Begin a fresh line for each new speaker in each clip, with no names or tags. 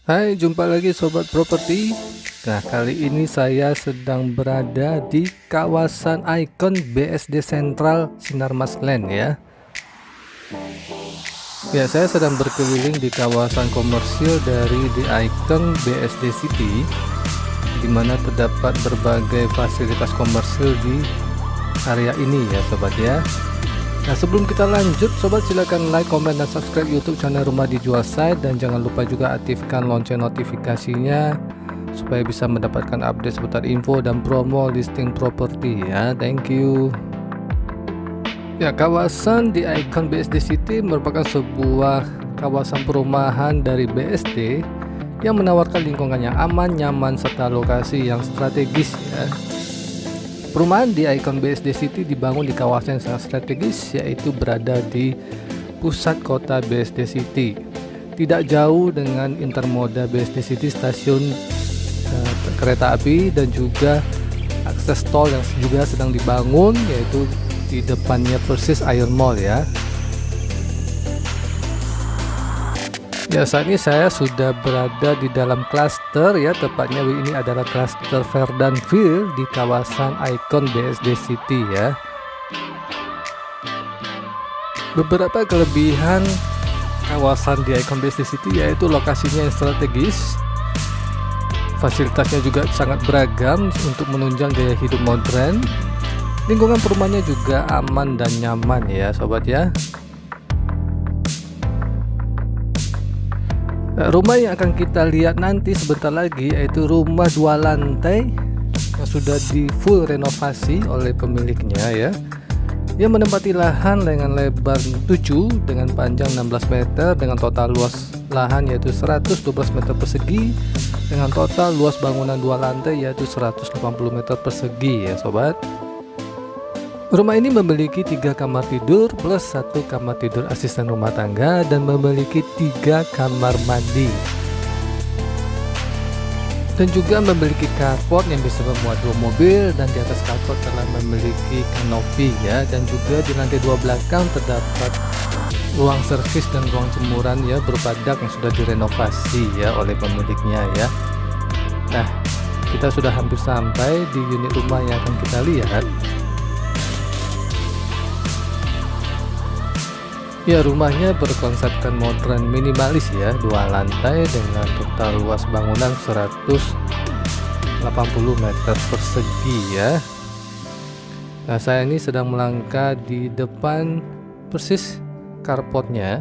Hai, jumpa lagi sobat properti. Nah, kali ini saya sedang berada di kawasan ikon BSD Sentral Sinarmas Land ya. Ya, saya sedang berkeliling di kawasan komersil dari di ikon BSD City, di mana terdapat berbagai fasilitas komersil di area ini ya sobat ya. Nah, sebelum kita lanjut sobat, silahkan like, komen, dan subscribe YouTube channel Rumah Dijual Site, dan jangan lupa juga aktifkan lonceng notifikasinya supaya bisa mendapatkan update seputar info dan promo listing properti ya. Thank you. Ya, kawasan di ikon BSD City merupakan sebuah kawasan perumahan dari BSD yang menawarkan lingkungan yang aman, nyaman, serta lokasi yang strategis ya. Perumahan di ikon BSD City dibangun di kawasan yang sangat strategis, yaitu berada di pusat kota BSD City, tidak jauh dengan intermoda BSD City, stasiun kereta api, dan juga akses tol yang juga sedang dibangun, yaitu di depannya persis Iron Mall ya. Ya, saat ini saya sudah berada di dalam klaster ya, tepatnya ini adalah klaster Verdanville di kawasan ikon BSD City ya. Beberapa kelebihan kawasan di ikon BSD City yaitu lokasinya yang strategis, fasilitasnya juga sangat beragam untuk menunjang gaya hidup modern, lingkungan perumahannya juga aman dan nyaman ya sobat ya. Rumah yang akan kita lihat nanti sebentar lagi yaitu rumah 2 lantai yang sudah di full renovasi oleh pemiliknya ya, yang menempati lahan dengan lebar 7 dengan panjang 16 meter dengan total luas lahan yaitu 112 meter persegi, dengan total luas bangunan 2 lantai yaitu 180 meter persegi ya sobat. Rumah ini memiliki 3 kamar tidur plus 1 kamar tidur asisten rumah tangga dan memiliki 3 kamar mandi, dan juga memiliki carport yang bisa memuat 2 mobil, dan di atas carport telah memiliki kanopi ya, dan juga di lantai 2 belakang terdapat ruang servis dan ruang jemuran ya berupa dak yang sudah direnovasi ya oleh pemiliknya ya. Nah, kita sudah hampir sampai di unit rumah yang akan kita lihat. Ya, rumahnya berkonsepkan modern minimalis ya, 2 lantai dengan total luas bangunan 180 meter persegi ya. Nah, saya ini sedang melangkah di depan persis carportnya.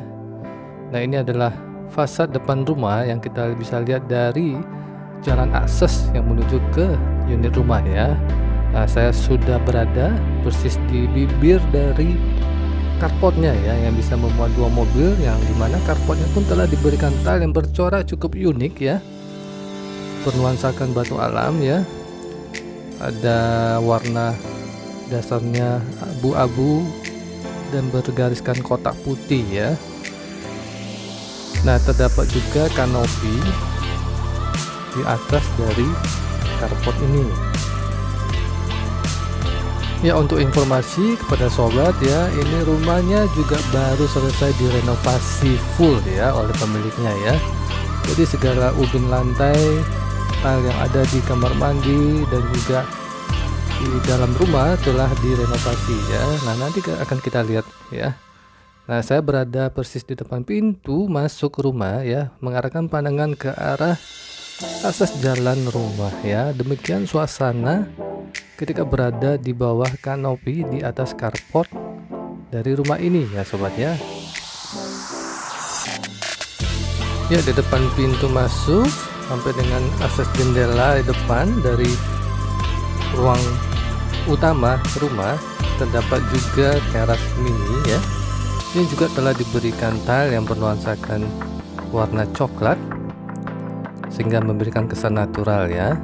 Nah, ini adalah fasad depan rumah yang kita bisa lihat dari jalan akses yang menuju ke unit rumah ya. Nah, saya sudah berada persis di bibir dari carportnya ya, yang bisa memuat 2 mobil, yang dimana carportnya pun telah diberikan tile yang bercorak cukup unik ya, bernuansakan batu alam ya. Ada warna dasarnya abu-abu dan bergariskan kotak putih ya. Nah, terdapat juga kanopi di atas dari carport ini. Ya, untuk informasi kepada sobat ya, ini rumahnya juga baru selesai direnovasi full ya oleh pemiliknya ya. Jadi segala ubin lantai, tile yang ada di kamar mandi dan juga di dalam rumah telah direnovasi ya. Nah, nanti akan kita lihat ya. Nah, saya berada persis di depan pintu masuk rumah ya, mengarahkan pandangan ke arah akses jalan rumah ya. Demikian suasana ketika berada di bawah kanopi di atas carport dari rumah ini ya sobat ya. Ya, di depan pintu masuk sampai dengan akses jendela di depan dari ruang utama rumah terdapat juga teras mini ya. Ini juga telah diberikan tile yang bernuansakan warna coklat sehingga memberikan kesan natural ya.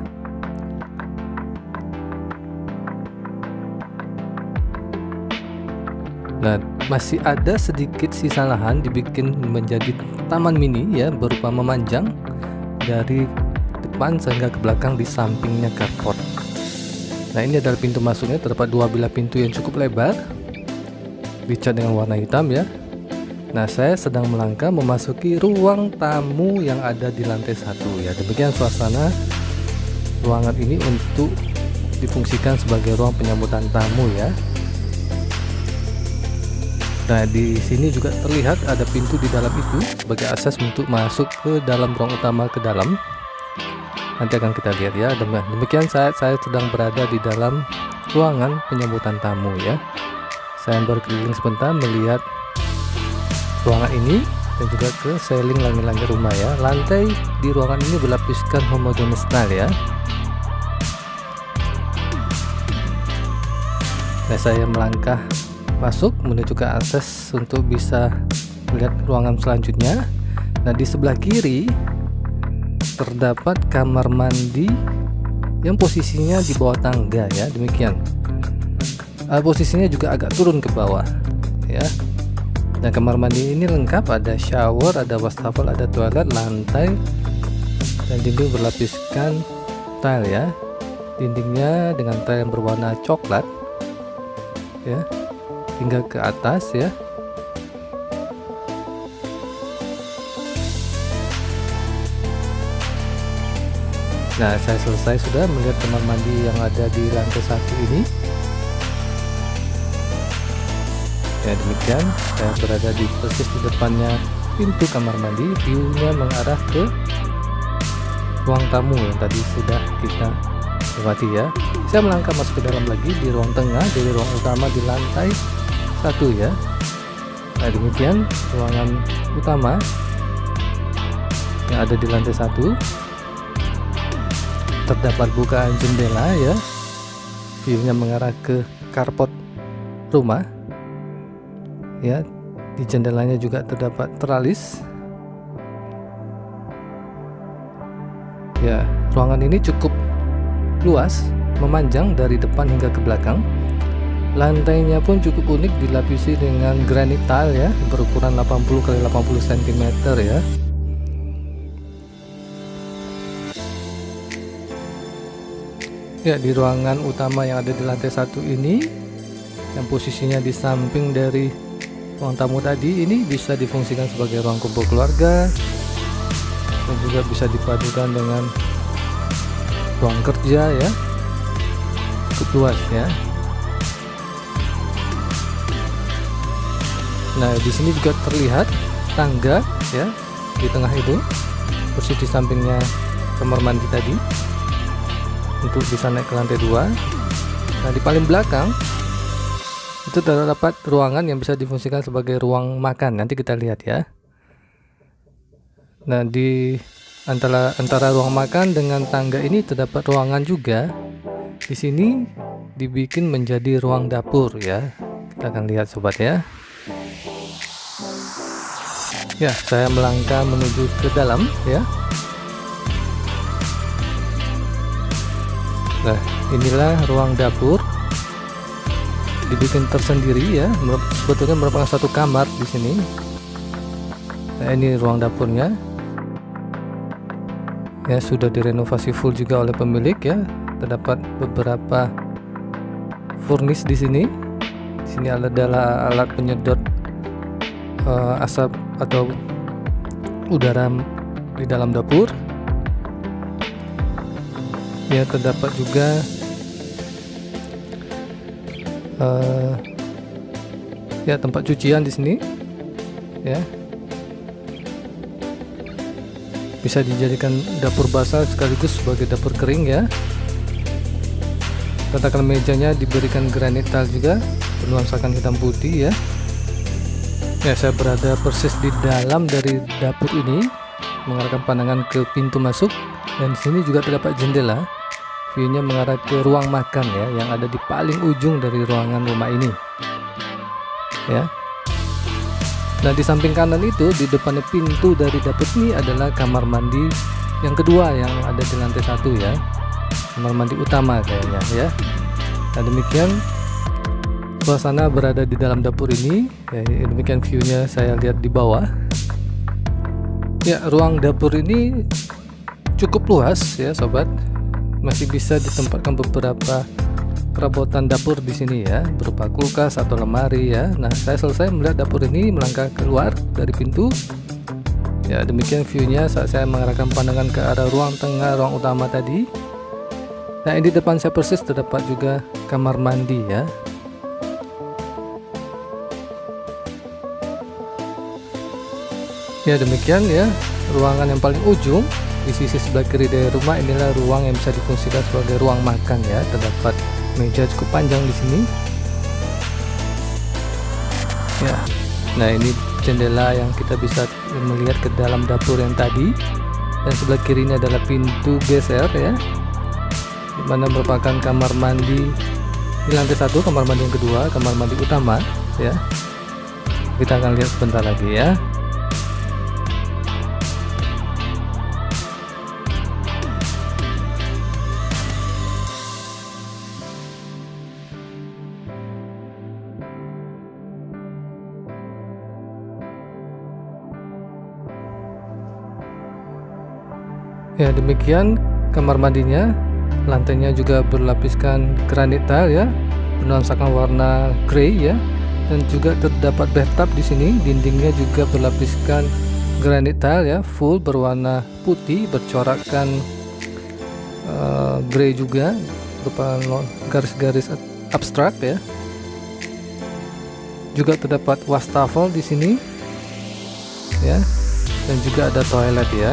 Nah, masih ada sedikit sisa lahan dibikin menjadi taman mini ya, berupa memanjang dari depan sehingga ke belakang di sampingnya carport. Nah, ini adalah pintu masuknya, terdapat 2 bilah pintu yang cukup lebar, dicat dengan warna hitam ya. Nah, saya sedang melangkah memasuki ruang tamu yang ada di lantai 1 ya. Demikian suasana ruangan ini untuk difungsikan sebagai ruang penyambutan tamu ya. Nah, di sini juga terlihat ada pintu di dalam itu sebagai akses untuk masuk ke dalam ruang utama ke dalam. Nanti akan kita lihat ya. Demikian saat saya sedang berada di dalam ruangan penyambutan tamu ya. Saya berkeliling sebentar melihat ruangan ini dan juga ke ceiling langit-langit rumah ya. Lantai di ruangan ini berlapiskan homogeneous style ya. Nah, saya melangkah masuk menuju ke akses untuk bisa melihat ruangan selanjutnya. Nah, di sebelah kiri terdapat kamar mandi yang posisinya di bawah tangga ya. Demikian. Posisinya juga agak turun ke bawah ya. Nah, kamar mandi ini lengkap, ada shower, ada wastafel, ada toilet, lantai dan dinding berlapiskan tile ya. Dindingnya dengan tile yang berwarna coklat ya, hingga ke atas ya. Nah, saya selesai sudah melihat kamar mandi yang ada di lantai 1 ini ya. Demikian saya berada di persis di depannya pintu kamar mandi. View-nya mengarah ke ruang tamu yang tadi sudah kita lewati ya. Saya melangkah masuk ke dalam lagi di ruang tengah dari ruang utama di lantai 1 ya. Nah, demikian ruangan utama yang ada di lantai 1. Terdapat bukaan jendela ya. View-nya mengarah ke carport rumah ya. Di jendelanya juga terdapat teralis ya. Ruangan ini cukup luas, memanjang dari depan hingga ke belakang. Lantainya pun cukup unik, dilapisi dengan granit tile ya, berukuran 80 x 80 cm ya. Ya, di ruangan utama yang ada di lantai 1 ini, yang posisinya di samping dari ruang tamu tadi, ini bisa difungsikan sebagai ruang kumpul keluarga dan juga bisa dipadukan dengan ruang kerja ya. Cukup luas ya. Nah, di sini juga terlihat tangga ya di tengah itu, persis di sampingnya kamar mandi tadi, untuk bisa naik ke lantai 2. Nah, di paling belakang itu terdapat ruangan yang bisa difungsikan sebagai ruang makan. Nanti kita lihat ya. Nah, di antara ruang makan dengan tangga ini terdapat ruangan juga. Di sini dibikin menjadi ruang dapur ya. Kita akan lihat sobat ya. Ya, saya melangkah menuju ke dalam ya. Nah, inilah ruang dapur. Dibikin tersendiri ya. Sebetulnya merupakan satu kamar di sini. Nah, ini ruang dapurnya. Ya, sudah direnovasi full juga oleh pemilik ya. Terdapat beberapa furnish di sini. Di sini adalah alat penyedot asap atau udara di dalam dapur. Ya, terdapat juga ya tempat cucian di sini ya. Bisa dijadikan dapur basah sekaligus sebagai dapur kering ya. Tatakan mejanya diberikan granit tile juga, bernuansakan hitam putih ya. Ya, saya berada persis di dalam dari dapur ini, mengarahkan pandangan ke pintu masuk, dan di sini juga terdapat jendela. View-nya mengarah ke ruang makan ya, yang ada di paling ujung dari ruangan rumah ini. Ya. Nah, di samping kanan itu, di depannya pintu dari dapur ini adalah kamar mandi yang kedua yang ada di lantai 1 ya. Kamar mandi utama kayaknya ya. Nah, demikian suasana berada di dalam dapur ini ya. Demikian view-nya saya lihat di bawah ya. Ruang dapur ini cukup luas ya sobat, masih bisa ditempatkan beberapa perabotan dapur di sini ya, berupa kulkas atau lemari ya. Nah, saya selesai melihat dapur ini, melangkah keluar dari pintu. Ya, demikian view-nya saat saya mengarahkan pandangan ke arah ruang tengah, ruang utama tadi. Nah, di depan saya persis terdapat juga kamar mandi ya. Ya, demikian ya, ruangan yang paling ujung di sisi sebelah kiri dari rumah inilah ruang yang bisa difungsikan sebagai ruang makan ya. Terdapat meja cukup panjang di sini. Ya. Nah, ini jendela yang kita bisa melihat ke dalam dapur yang tadi. Dan sebelah kiri ini adalah pintu geser ya, dimana merupakan kamar mandi di lantai 1, kamar mandi yang kedua, kamar mandi utama ya. Kita akan lihat sebentar lagi ya. Ya, demikian kamar mandinya. Lantainya juga berlapiskan granit tile ya, bernuansakan warna grey ya, dan juga terdapat bathtub di sini. Dindingnya juga berlapiskan granit tile ya, full berwarna putih, bercorakkan grey juga, berupa garis-garis abstrak ya. Juga terdapat wastafel di sini ya, dan juga ada toilet ya.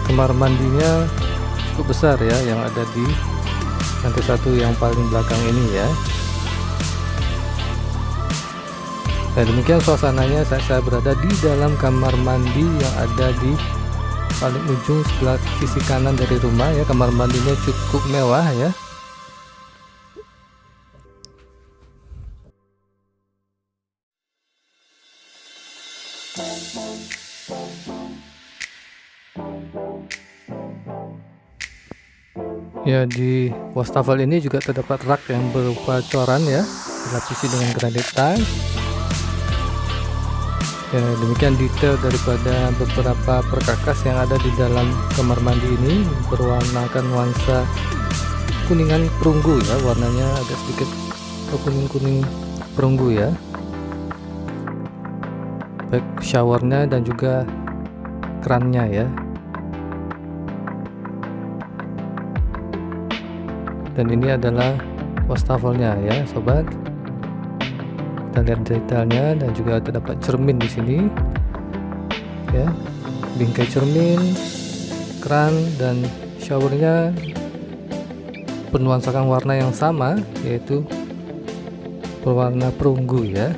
Kamar mandinya cukup besar ya, yang ada di lantai 1 yang paling belakang ini ya. Nah, demikian suasananya saat saya berada di dalam kamar mandi yang ada di paling ujung sebelah sisi kanan dari rumah ya. Kamar mandinya cukup mewah ya. Ya, di wastafel ini juga terdapat rak yang berupa coran ya, dilapisi dengan granit tile. Ya, demikian detail daripada beberapa perkakas yang ada di dalam kamar mandi ini, berwarnakan nuansa kuningan perunggu ya, warnanya agak sedikit kuning-kuning perunggu ya. Baik showernya dan juga kerannya ya. Dan ini adalah wastafelnya ya sobat. Kita lihat detailnya, dan juga terdapat cermin di sini ya, bingkai cermin, keran, dan showernya bernuansakan warna yang sama, yaitu berwarna perunggu ya.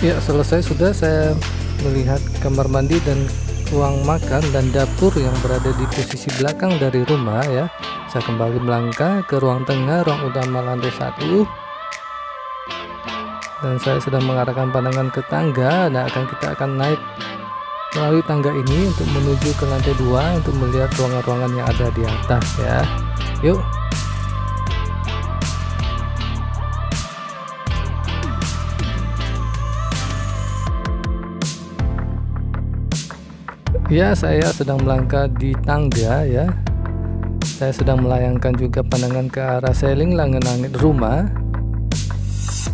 Ya, selesai sudah saya melihat kamar mandi dan ruang makan dan dapur yang berada di posisi belakang dari rumah ya. Saya kembali melangkah ke ruang tengah, ruang utama lantai 1, dan saya sedang mengarahkan pandangan ke tangga. Nah, kita akan naik melalui tangga ini untuk menuju ke lantai 2 untuk melihat ruangan-ruangan yang ada di atas ya. Yuk. Ya, saya sedang melangkah di tangga ya. Saya sedang melayangkan juga pandangan ke arah ceiling langit-langit rumah.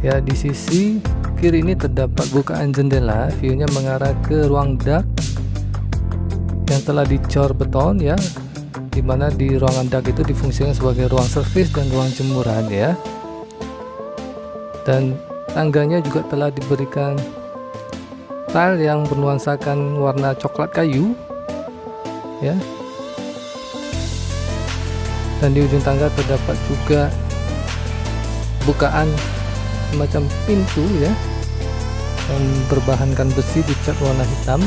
Ya, di sisi kiri ini terdapat bukaan jendela, view-nya mengarah ke ruang dak yang telah dicor beton ya, dimana di ruangan dak itu difungsikan sebagai ruang servis dan ruang jemuran ya. Dan tangganya juga telah diberikan tile yang bernuansakan warna coklat kayu ya. Dan di ujung tangga terdapat juga bukaan semacam pintu ya, yang berbahankan besi dicat warna hitam,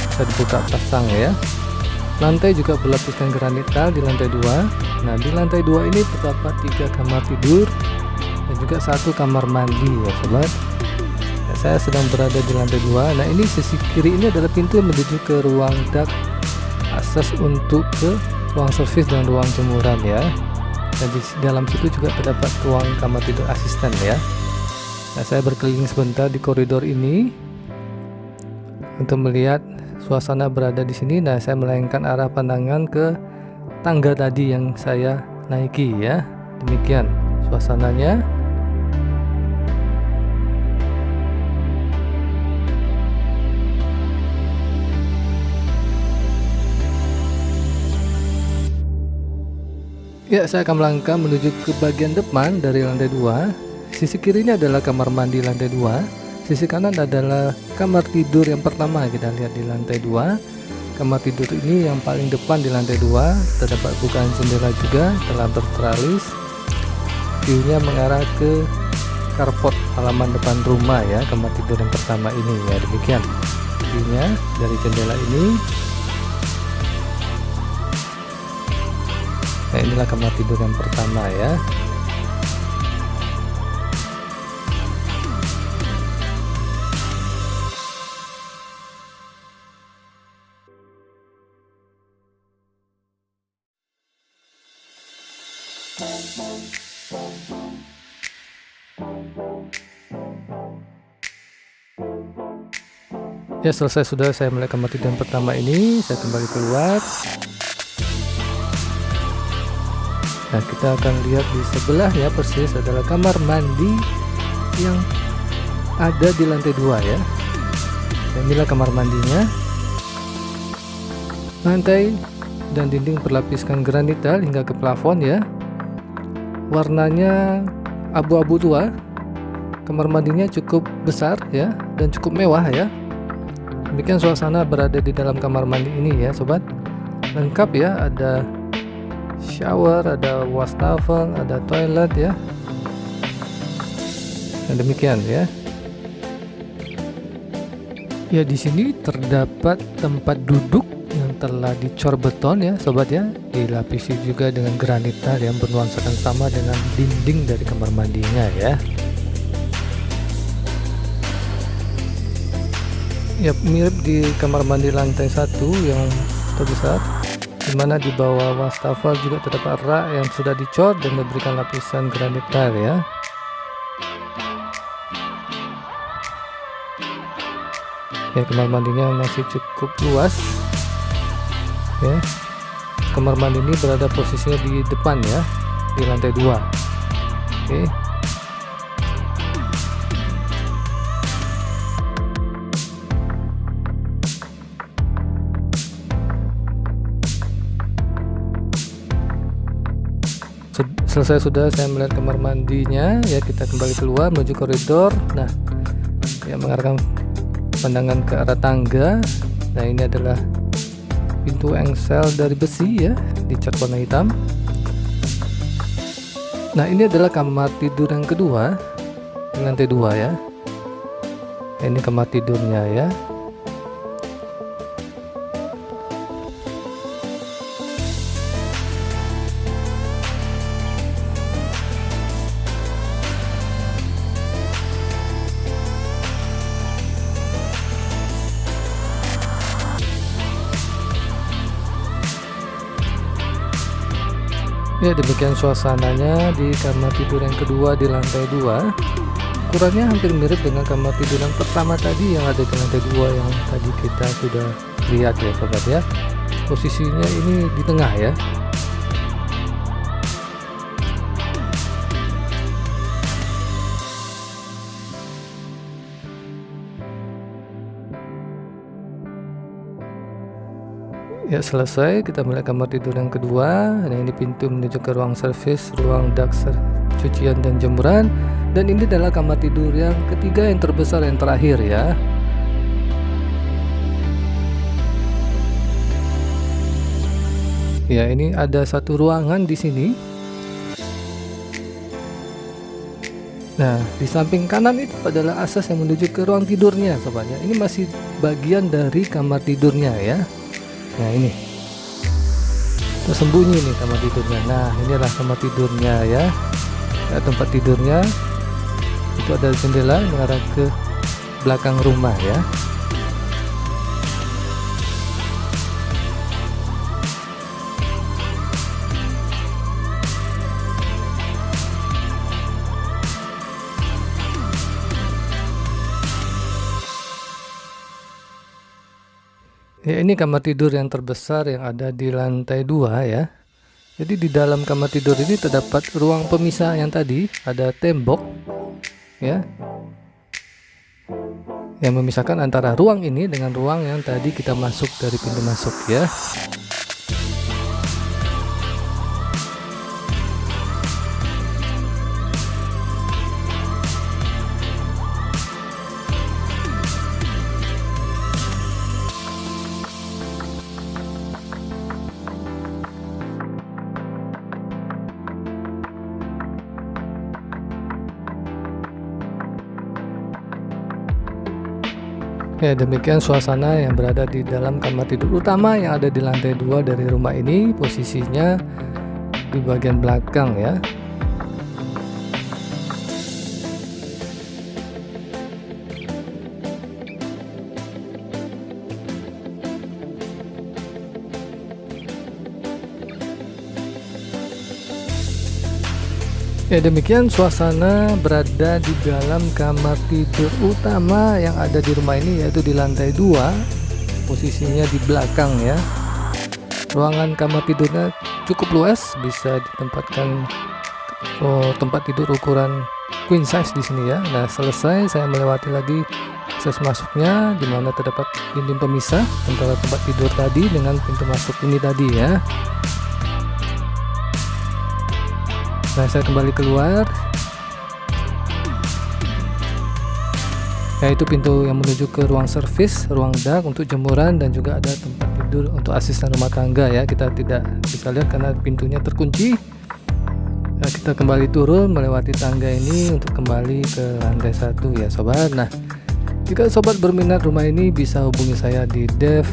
bisa dibuka pasang ya. Lantai juga berlapiskan granit tile di lantai 2. Nah, di lantai 2 ini terdapat 3 kamar tidur dan juga 1 kamar mandi ya sobat. Saya sedang berada di lantai 2. Nah, ini sisi kiri ini adalah pintu yang menuju ke ruang dak, akses untuk ke ruang servis dan ruang jemuran ya. Dan di dalam situ juga terdapat ruang kamar tidur asisten ya. Nah, saya berkeliling sebentar di koridor ini untuk melihat suasana berada di sini. Nah, saya melengangkan arah pandangan ke tangga tadi yang saya naiki ya. Demikian suasananya. Ya, saya akan melangkah menuju ke bagian depan dari lantai 2. Sisi kirinya adalah kamar mandi lantai 2. Sisi kanan adalah kamar tidur yang pertama. Kita lihat di lantai 2. Kamar tidur ini yang paling depan di lantai 2. Terdapat bukaan jendela juga, telah berteralis. View-nya mengarah ke carport halaman depan rumah ya, kamar tidur yang pertama ini ya. Demikian view-nya dari jendela ini. Nah, inilah kamar tidur yang pertama ya. Ya, selesai sudah saya melihat kamar tidur yang pertama ini. Saya kembali keluar. Nah, kita akan lihat di sebelah ya, persis adalah kamar mandi yang ada di lantai 2 ya. Dan inilah kamar mandinya. Lantai dan dinding berlapiskan granita hingga ke plafon ya. Warnanya abu-abu tua. Kamar mandinya cukup besar ya dan cukup mewah ya. Demikian suasana berada di dalam kamar mandi ini ya sobat. Lengkap ya, ada shower, ada wastafel, ada toilet ya. Nah, demikian ya. Ya, di sini terdapat tempat duduk yang telah dicor beton ya sobat ya. Dilapisi juga dengan granita yang bernuansakan sama dengan dinding dari kamar mandinya ya. Ya, mirip di kamar mandi lantai 1 yang terbesar, dimana di bawah wastafel juga terdapat rak yang sudah dicor dan diberikan lapisan granit tile ya. Ya, kamar mandinya masih cukup luas ya. Kamar mandi ini berada posisinya di depan ya, di lantai 2. Oke. Selesai sudah saya melihat kamar mandinya ya, kita kembali keluar menuju koridor. Nah, ya, mengarahkan pandangan ke arah tangga. Nah, ini adalah pintu engsel dari besi ya, dicat warna hitam. Nah, ini adalah kamar tidur yang kedua di lantai 2 ya. Ini kamar tidurnya ya. Ya, demikian suasananya di kamar tidur yang kedua di lantai 2. Ukurannya hampir mirip dengan kamar tidur yang pertama tadi yang ada di lantai 2 yang tadi kita sudah lihat ya sobat ya. Posisinya ini di tengah ya. Ya, selesai kita melihat kamar tidur yang kedua. Nah, ini pintu menuju ke ruang servis, ruang dak cucian dan jemuran. Dan ini adalah kamar tidur yang ketiga yang terbesar yang terakhir ya. Ya, ini ada satu ruangan di sini. Nah, di samping kanan itu adalah akses yang menuju ke ruang tidurnya sobatnya. Ini masih bagian dari kamar tidurnya ya. Nah, ini tersembunyi nih kamar tidurnya. Nah, inilah kamar tidurnya ya. Ya, tempat tidurnya itu ada jendela mengarah ke belakang rumah ya. Ya, ini kamar tidur yang terbesar yang ada di lantai 2 ya. Jadi di dalam kamar tidur ini terdapat ruang pemisah yang tadi ada tembok ya, yang memisahkan antara ruang ini dengan ruang yang tadi kita masuk dari pintu masuk ya. Ya, demikian suasana yang berada di dalam kamar tidur utama yang ada di lantai 2 dari rumah ini. Posisinya di bagian belakang ya. Ya, demikian suasana berada di dalam kamar tidur utama yang ada di rumah ini, yaitu di lantai 2, posisinya di belakang ya. Ruangan kamar tidurnya cukup luas, bisa ditempatkan tempat tidur ukuran queen size di sini ya. Nah, selesai saya melewati lagi akses masuknya, di mana terdapat dinding pemisah antara tempat tidur tadi dengan pintu masuk ini tadi ya. Nah, saya kembali keluar. Yaitu pintu yang menuju ke ruang servis, ruang dak untuk jemuran, dan juga ada tempat tidur untuk asisten rumah tangga ya. Kita tidak bisa lihat karena pintunya terkunci. Nah, kita kembali turun melewati tangga ini untuk kembali ke lantai 1 ya sobat. Nah, jika sobat berminat rumah ini bisa hubungi saya di Dev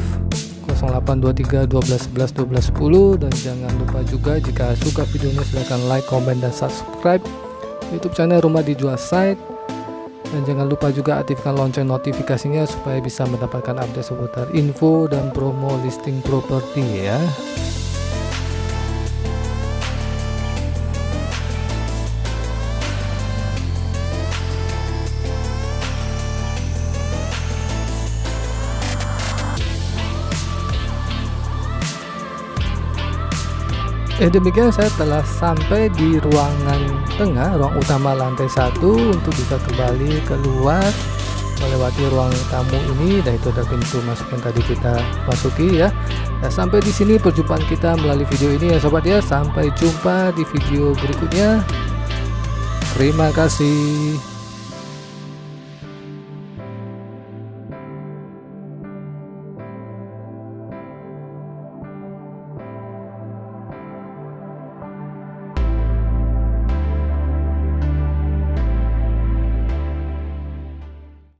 0823 12 11 12 10, dan jangan lupa juga jika suka videonya silahkan like, comment, dan subscribe YouTube channel Rumah Dijual Site, dan jangan lupa juga aktifkan lonceng notifikasinya supaya bisa mendapatkan update seputar info dan promo listing properti ya. Demikian saya telah sampai di ruangan tengah, ruang utama lantai 1, untuk bisa kembali keluar melewati ruang tamu ini, dan itu ada pintu masuk yang tadi kita masuki ya. Nah, sampai di sini perjumpaan kita melalui video ini ya sobat ya. Sampai jumpa di video berikutnya. Terima kasih.